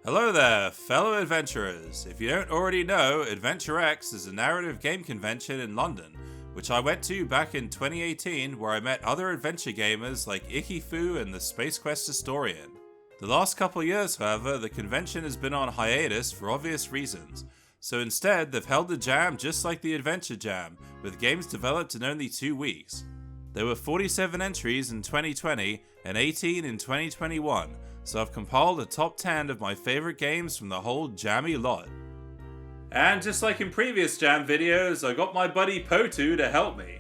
Hello there, fellow adventurers. If you don't already know, AdventureX is a narrative game convention in London, which I went to back in 2018 where I met other adventure gamers like Ikifu and the Space Quest Historian. The last couple years, however, the convention has been on hiatus for obvious reasons, so instead they've held a jam just like the Adventure Jam, with games developed in only 2 weeks. There were 47 entries in 2020 and 18 in 2021, so I've compiled a top 10 of my favorite games from the whole jammy lot. And just like in previous jam videos, I got my buddy Potu to help me.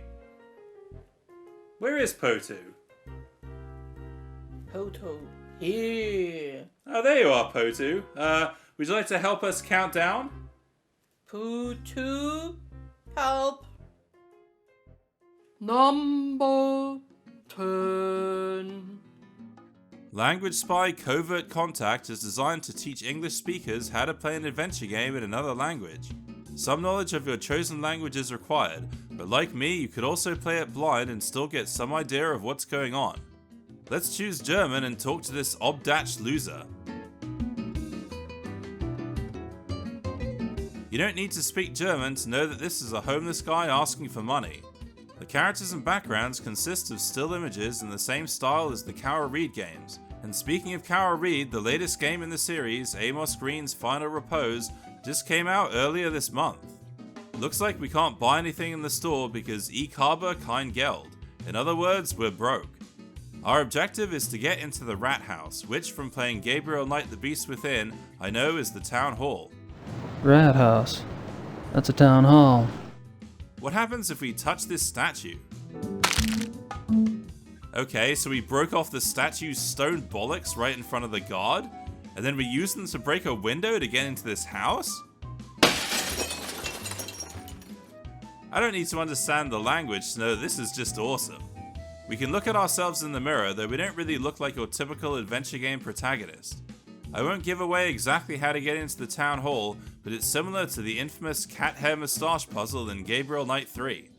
Where is Potu? Poto, here. Oh, there you are, Potu. Would you like to help us count down? Poto, help. Number 10. Language Spy Covert Contact is designed to teach English speakers how to play an adventure game in another language. Some knowledge of your chosen language is required, but like me, you could also play it blind and still get some idea of what's going on. Let's choose German and talk to this obdach loser. You don't need to speak German to know that this is a homeless guy asking for money. The characters and backgrounds consist of still images in the same style as the Cowra Reed games. And speaking of Cowra Reed, the latest game in the series, Amos Green's Final Repose, just came out earlier this month. Looks like we can't buy anything in the store because ich habe kein Geld. In other words, we're broke. Our objective is to get into the Rat House, which from playing Gabriel Knight the Beast Within, I know is the town hall. Rat House. That's a town hall. What happens if we touch this statue? Okay, so we broke off the statue's stone bollocks right in front of the guard, and then we used them to break a window to get into this house? I don't need to understand the language to know this is just awesome. We can look at ourselves in the mirror, though we don't really look like your typical adventure game protagonist. I won't give away exactly how to get into the town hall, but it's similar to the infamous cat hair moustache puzzle in Gabriel Knight 3.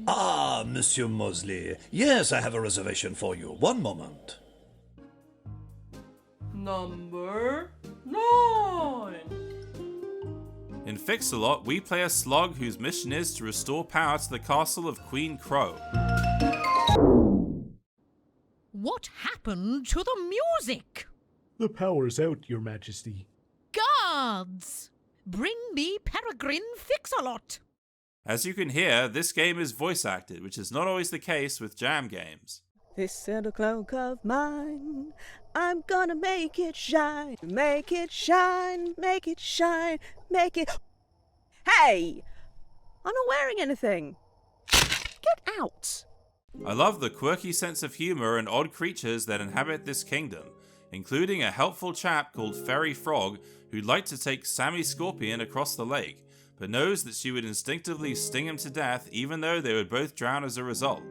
Ah, Monsieur Mosley. Yes, I have a reservation for you. One moment. Number 9. In Fix-A-Lot, we play a slug whose mission is to restore power to the castle of Queen Crow. What happened to the music? The power's out, Your Majesty. Guards! Bring me Peregrine Fix-A-Lot! As you can hear, this game is voice acted, which is not always the case with jam games. This sandal cloak of mine, I'm gonna make it shine, make it shine, make it shine, make it... Hey! I'm not wearing anything! Get out! I love the quirky sense of humor and odd creatures that inhabit this kingdom, including a helpful chap called Fairy Frog who'd like to take Sammy Scorpion across the lake, but knows that she would instinctively sting him to death even though they would both drown as a result.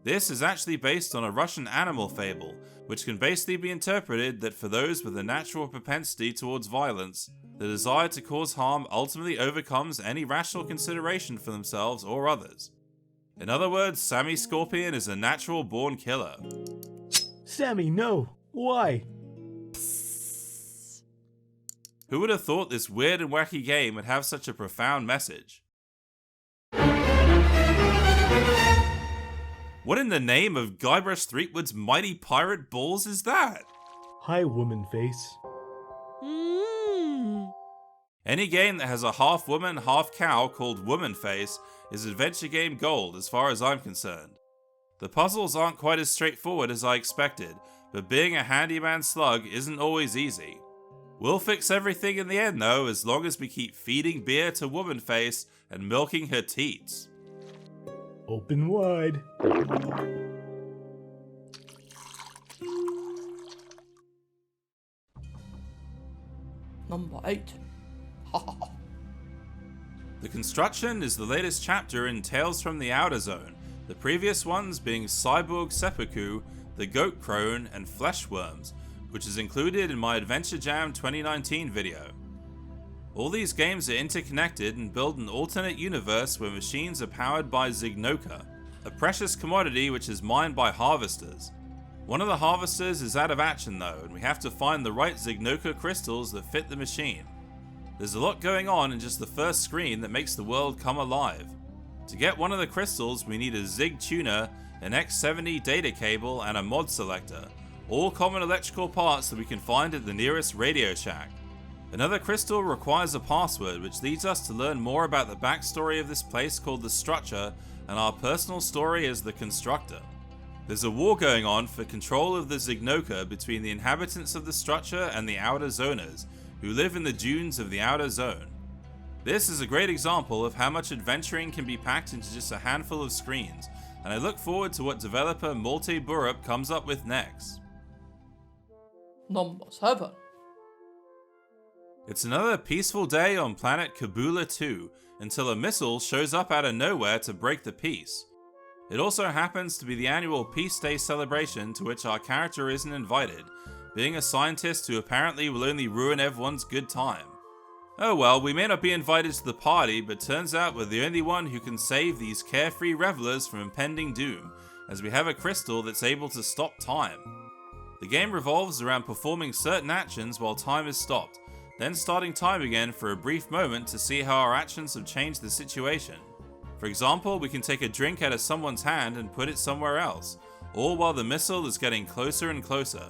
This is actually based on a Russian animal fable, which can basically be interpreted that for those with a natural propensity towards violence, the desire to cause harm ultimately overcomes any rational consideration for themselves or others. In other words, Sammy Scorpion is a natural born killer. Sammy, no! Why? Who would have thought this weird and wacky game would have such a profound message? What in the name of Guybrush Threepwood's mighty pirate balls is that? Hi, woman face. Any game that has a half woman, half cow called Woman Face is adventure game gold as far as I'm concerned. The puzzles aren't quite as straightforward as I expected, but being a handyman slug isn't always easy. We'll fix everything in the end though, as long as we keep feeding beer to Woman Face and milking her teats. Open wide. Number 8. The Construction is the latest chapter in Tales from the Outer Zone, the previous ones being Cyborg Seppuku, The Goat Crone, and Fleshworms, which is included in my Adventure Jam 2019 video. All these games are interconnected and build an alternate universe where machines are powered by Zignoka, a precious commodity which is mined by harvesters. One of the harvesters is out of action though, and we have to find the right Zignoka crystals that fit the machine. There's a lot going on in just the first screen that makes the world come alive. To get one of the crystals, we need a Zig tuner, an X70 data cable, and a mod selector, all common electrical parts that we can find at the nearest Radio Shack. Another crystal requires a password, which leads us to learn more about the backstory of this place called the Structure and our personal story as the Constructor. There's a war going on for control of the Zignoka between the inhabitants of the Structure and the Outer Zoners, who live in the dunes of the Outer Zone. This is a great example of how much adventuring can be packed into just a handful of screens, and I look forward to what developer Malte Burup comes up with next. Number 7. It's another peaceful day on planet Kabula 2 until a missile shows up out of nowhere to break the peace. It also happens to be the annual Peace Day celebration to which our character isn't invited, being a scientist who apparently will only ruin everyone's good time. Oh well, we may not be invited to the party, but turns out we're the only one who can save these carefree revelers from impending doom, as we have a crystal that's able to stop time. The game revolves around performing certain actions while time is stopped, then starting time again for a brief moment to see how our actions have changed the situation. For example, we can take a drink out of someone's hand and put it somewhere else, all while the missile is getting closer and closer.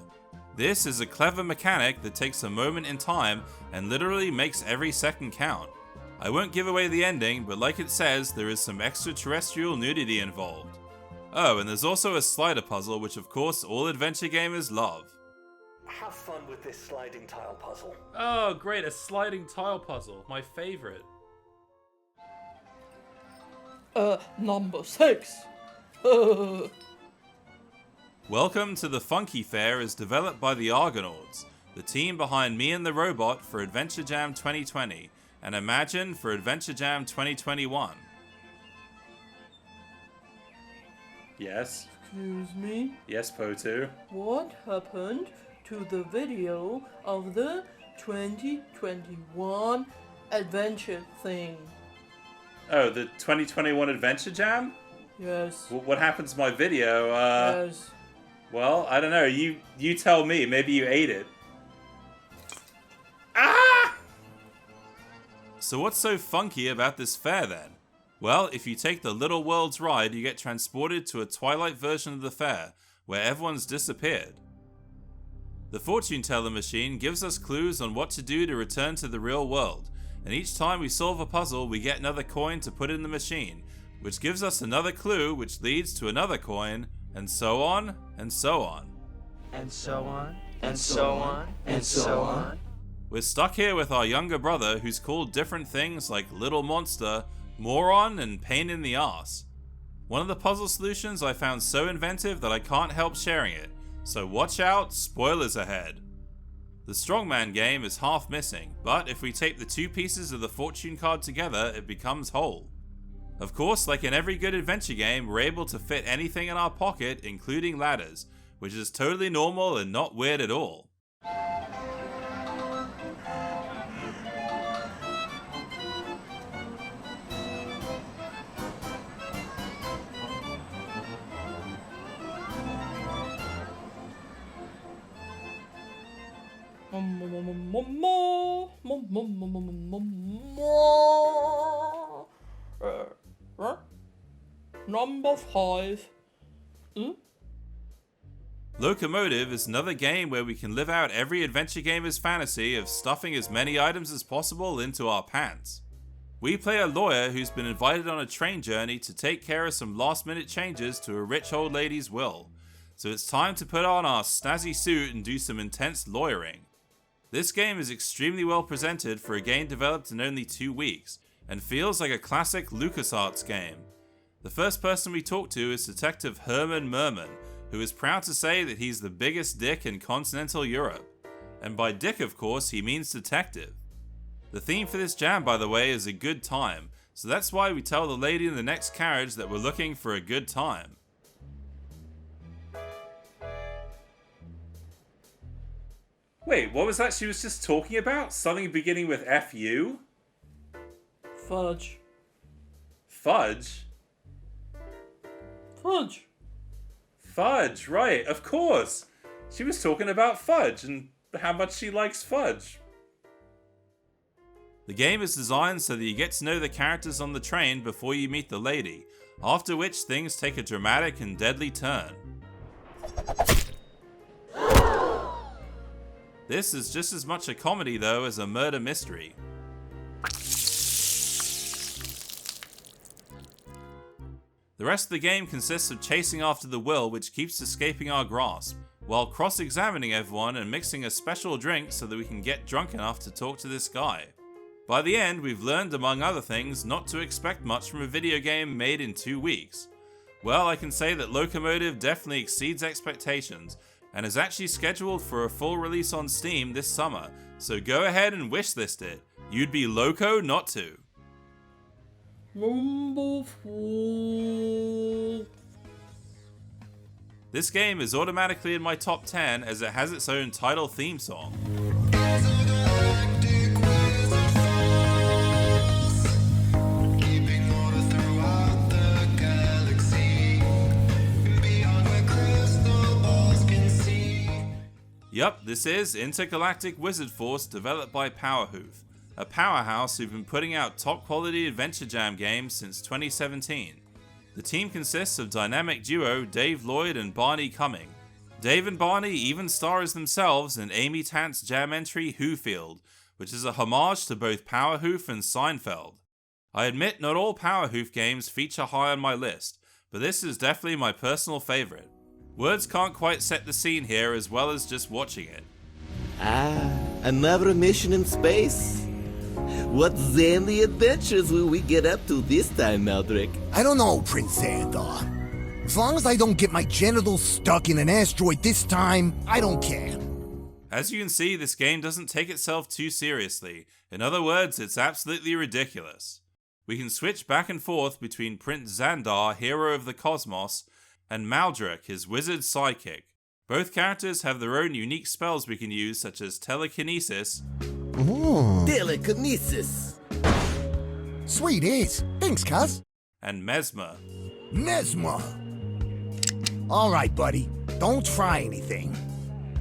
This is a clever mechanic that takes a moment in time and literally makes every second count. I won't give away the ending, but like it says, there is some extraterrestrial nudity involved. Oh, and there's also a slider puzzle, which of course all adventure gamers love. Have fun with this sliding tile puzzle. Oh great, a sliding tile puzzle, my favorite. Number 6. Welcome to the Funky Fair is developed by the Argonauts, the team behind Me and the Robot for Adventure Jam 2020, and Imagine for Adventure Jam 2021. Yes? Excuse me? Yes, Potu? What happened to the video of the 2021 adventure thing? Oh, the 2021 Adventure Jam? Yes. What happened to my video? Yes. Well, I don't know. You tell me. Maybe you ate it. Ah! So what's so funky about this fair then? Well, if you take the Little Worlds ride, you get transported to a Twilight version of the fair, where everyone's disappeared. The fortune teller machine gives us clues on what to do to return to the real world, and each time we solve a puzzle, we get another coin to put in the machine, which gives us another clue, which leads to another coin, and so on, and so on. And so on, and so on, and so on. We're stuck here with our younger brother, who's called different things like Little Monster, Moron, and Pain in the Arse. One of the puzzle solutions I found so inventive that I can't help sharing it, so watch out, spoilers ahead. The Strongman game is half missing, but if we tape the two pieces of the fortune card together, it becomes whole. Of course, like in every good adventure game, we're able to fit anything in our pocket, including ladders, which is totally normal and not weird at all. Number 5. Locomotive is another game where we can live out every adventure gamer's fantasy of stuffing as many items as possible into our pants. We play a lawyer who's been invited on a train journey to take care of some last-minute changes to a rich old lady's will, so it's time to put on our snazzy suit and do some intense lawyering. This game is extremely well presented for a game developed in only 2 weeks, and feels like a classic LucasArts game. The first person we talk to is Detective Herman Merman, who is proud to say that he's the biggest dick in continental Europe. And by dick, of course, he means detective. The theme for this jam, by the way, is a good time, so that's why we tell the lady in the next carriage that we're looking for a good time. Wait, what was that she was just talking about? Something beginning with F-U? Fudge. Fudge? Fudge. Fudge, right, of course. She was talking about fudge and how much she likes fudge. The game is designed so that you get to know the characters on the train before you meet the lady, after which things take a dramatic and deadly turn. This is just as much a comedy though as a murder mystery. The rest of the game consists of chasing after the will which keeps escaping our grasp, while cross-examining everyone and mixing a special drink so that we can get drunk enough to talk to this guy. By the end, we've learned, among other things, not to expect much from a video game made in 2 weeks. Well, I can say that Locomotive definitely exceeds expectations, and is actually scheduled for a full release on Steam this summer, so go ahead and wishlist it. You'd be loco not to. Number 4. This game is automatically in my top 10 as it has its own title theme song. Yup, this is Intergalactic Wizard Force, developed by Powerhoof, a powerhouse who've been putting out top quality Adventure Jam games since 2017. The team consists of dynamic duo Dave Lloyd and Barney Cumming. Dave and Barney even star as themselves in Amy Tant's jam entry Whofield, which is a homage to both Powerhoof and Seinfeld. I admit not all Powerhoof games feature high on my list, but this is definitely my personal favourite. Words can't quite set the scene here as well as just watching it. Another mission in space? What zany adventures will we get up to this time, Maldrick? I don't know, Prince Xandar. As long as I don't get my genitals stuck in an asteroid this time, I don't care. As you can see, this game doesn't take itself too seriously. In other words, it's absolutely ridiculous. We can switch back and forth between Prince Xandar, hero of the cosmos, and Maldrick, his wizard sidekick. Both characters have their own unique spells we can use, such as telekinesis. Ooh. Telekinesis! Sweet is. Thanks, cuz. And mesmer. Mesmer! Alright, buddy. Don't try anything.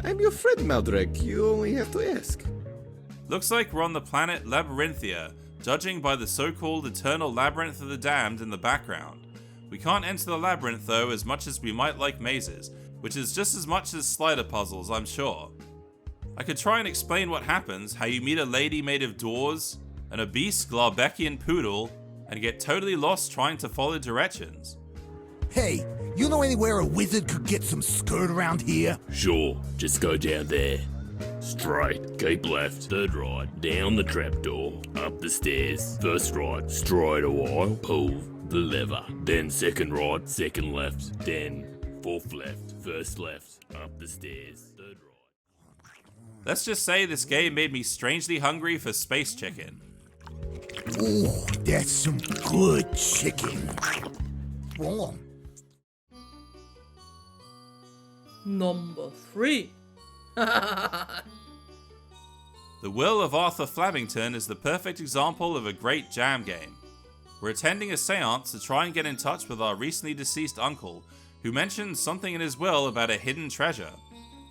I'm your friend, Maldrick. You only have to ask. Looks like we're on the planet Labyrinthia, judging by the so-called Eternal Labyrinth of the Damned in the background. We can't enter the labyrinth though, as much as we might like mazes, which is just as much as slider puzzles, I'm sure. I could try and explain what happens, how you meet a lady made of doors, and a beast Glarbeckian poodle, and get totally lost trying to follow directions. Hey, you know anywhere a wizard could get some skirt around here? Sure, just go down there. Straight, keep left, third right, down the trapdoor, up the stairs, first right, straight a while, pull the lever, then second right, second left, then fourth left, first left, up the stairs, third right. Let's just say this game made me strangely hungry for space chicken. Ooh, that's some good chicken. Whoa. Number 3. The Will of Arthur Flamington is the perfect example of a great jam game. We're attending a seance to try and get in touch with our recently deceased uncle, who mentioned something in his will about a hidden treasure.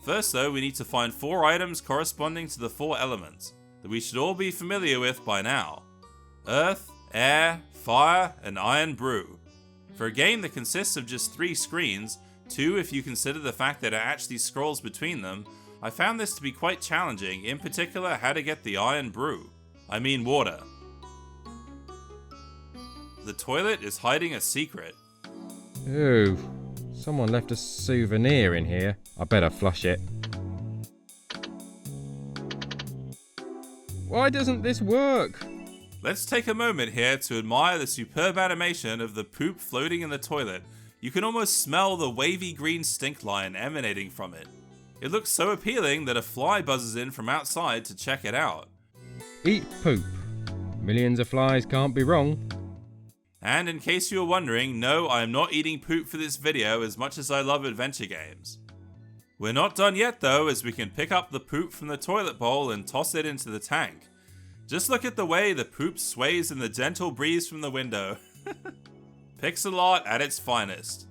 First though, we need to find 4 items corresponding to the 4 elements, that we should all be familiar with by now. Earth, air, fire, and iron brew. For a game that consists of just 3 screens, 2 if you consider the fact that it actually scrolls between them, I found this to be quite challenging, in particular how to get the iron brew. I mean water. The toilet is hiding a secret. Ooh, someone left a souvenir in here. I better flush it. Why doesn't this work? Let's take a moment here to admire the superb animation of the poop floating in the toilet. You can almost smell the wavy green stink line emanating from it. It looks so appealing that a fly buzzes in from outside to check it out. Eat poop. Millions of flies can't be wrong. And in case you were wondering, no, I am not eating poop for this video as much as I love adventure games. We're not done yet though, as we can pick up the poop from the toilet bowl and toss it into the tank. Just look at the way the poop sways in the gentle breeze from the window. Pixel art at its finest.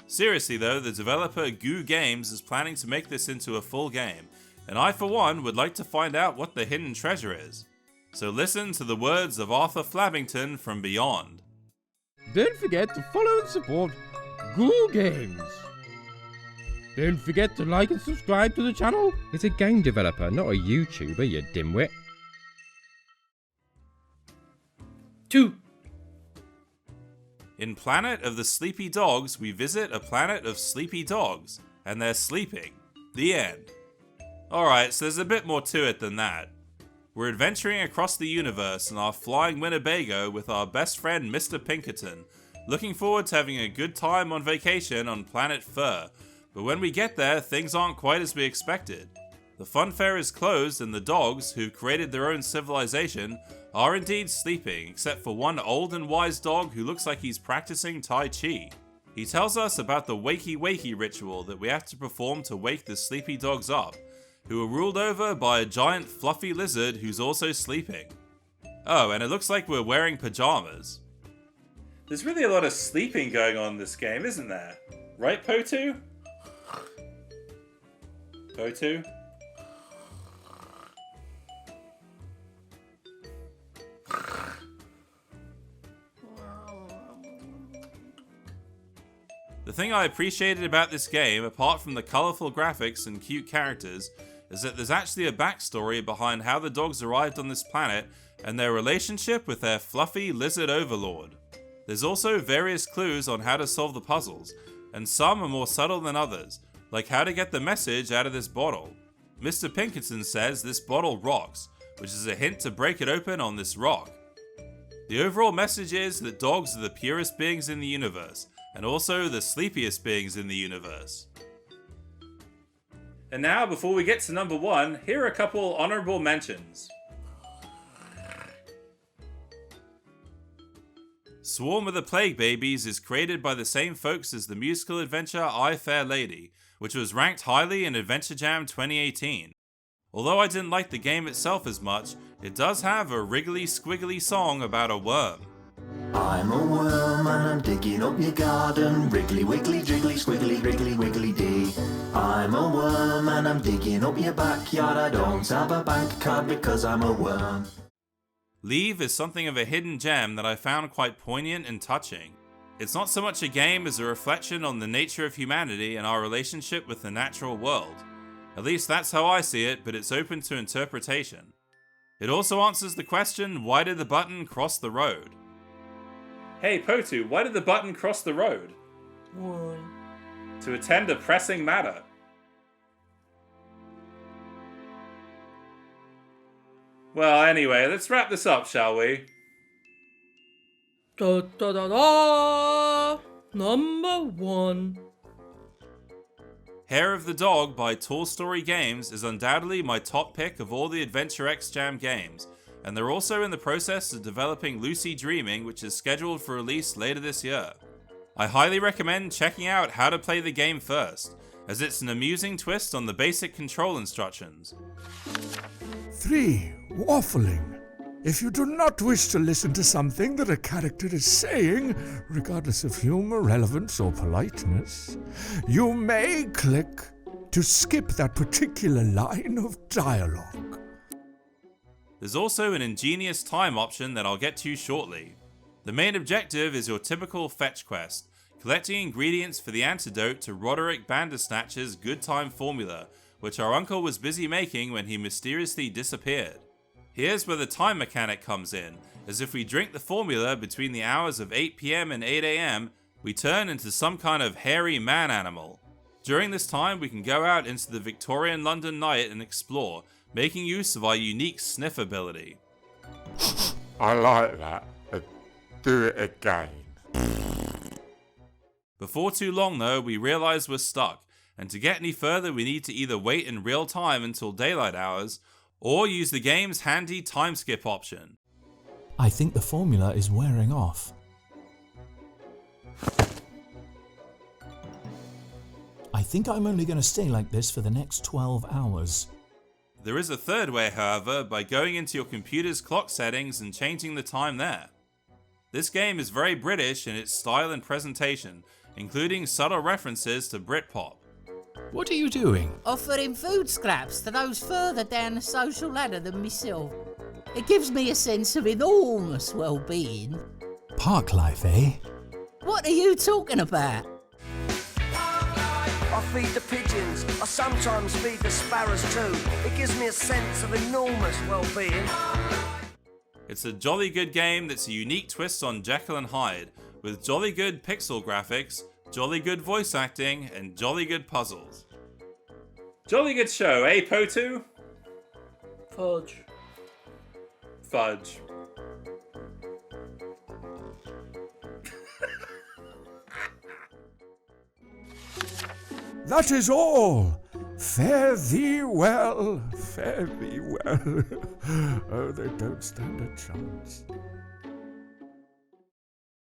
Seriously though, the developer Goo Games is planning to make this into a full game, and I for one would like to find out what the hidden treasure is. So listen to the words of Arthur Flabbington from Beyond. Don't forget to follow and support Goo Games. Don't forget to like and subscribe to the channel. It's a game developer, not a YouTuber, you dimwit. 2. In Planet of the Sleepy Dogs, we visit a planet of sleepy dogs, and they're sleeping. The end. Alright, so there's a bit more to it than that. We're adventuring across the universe in our flying Winnebago with our best friend Mr. Pinkerton, looking forward to having a good time on vacation on planet Fur, but when we get there, things aren't quite as we expected. The fun fair is closed and the dogs, who've created their own civilization, are indeed sleeping, except for one old and wise dog who looks like he's practicing Tai Chi. He tells us about the wakey wakey ritual that we have to perform to wake the sleepy dogs up, who are ruled over by a giant fluffy lizard who's also sleeping. Oh, and it looks like we're wearing pajamas. There's really a lot of sleeping going on in this game, isn't there? Right, Potu? Potu? The thing I appreciated about this game, apart from the colourful graphics and cute characters, is that there's actually a backstory behind how the dogs arrived on this planet and their relationship with their fluffy lizard overlord. There's also various clues on how to solve the puzzles, and some are more subtle than others, like how to get the message out of this bottle. Mr. Pinkerton says this bottle rocks, which is a hint to break it open on this rock. The overall message is that dogs are the purest beings in the universe, and also the sleepiest beings in the universe. And now, before we get to number 1, here are a couple honorable mentions. Swarm of the Plague Babies is created by the same folks as the musical adventure I, Fair Lady, which was ranked highly in Adventure Jam 2018. Although I didn't like the game itself as much, it does have a wriggly squiggly song about a worm. I'm a worm and I'm digging up your garden. Wriggly, wiggly, jiggly, squiggly, wriggly, wiggly dee. I'm a worm and I'm digging up your backyard. I don't have a bank card because I'm a worm. Leave is something of a hidden gem that I found quite poignant and touching. It's not so much a game as a reflection on the nature of humanity and our relationship with the natural world. At least that's how I see it, but it's open to interpretation. It also answers the question, why did the button cross the road? Hey Potu, why did the button cross the road? 1. To attend a pressing matter. Well, anyway, let's wrap this up, shall we? Da da da da! Number 1. Hair of the Dog by Tall Story Games is undoubtedly my top pick of all the AdventureX Jam games, and they're also in the process of developing Lucy Dreaming, which is scheduled for release later this year. I highly recommend checking out how to play the game first, as it's an amusing twist on the basic control instructions. 3. Waffling. If you do not wish to listen to something that a character is saying, regardless of humor, relevance, or politeness, you may click to skip that particular line of dialogue. There's also an ingenious time option that I'll get to shortly. The main objective is your typical fetch quest, collecting ingredients for the antidote to Roderick Bandersnatch's good time formula, which our uncle was busy making when he mysteriously disappeared. Here's where the time mechanic comes in, as if we drink the formula between the hours of 8 PM and 8 AM, we turn into some kind of hairy man animal. During this time, we can go out into the Victorian London night and explore, making use of our unique sniff ability. I like that. Do it again. Before too long though, we realise we're stuck, and to get any further we need to either wait in real time until daylight hours, or use the game's handy time skip option. I think the formula is wearing off. I think I'm only going to stay like this for the next 12 hours. There is a third way, however, by going into your computer's clock settings and changing the time there. This game is very British in its style and presentation, including subtle references to Britpop. What are you doing? Offering food scraps to those further down the social ladder than myself. It gives me a sense of enormous well-being. Park life, eh? What are you talking about? I feed the pigeons. I sometimes feed the sparrows too. It gives me a sense of enormous well-being. It's a jolly good game that's a unique twist on Jekyll and Hyde, with jolly good pixel graphics, jolly good voice acting, and jolly good puzzles. Jolly good show, eh, Potu? Fudge. Fudge. That is all. Fare thee well, fare thee well. Oh, they don't stand a chance.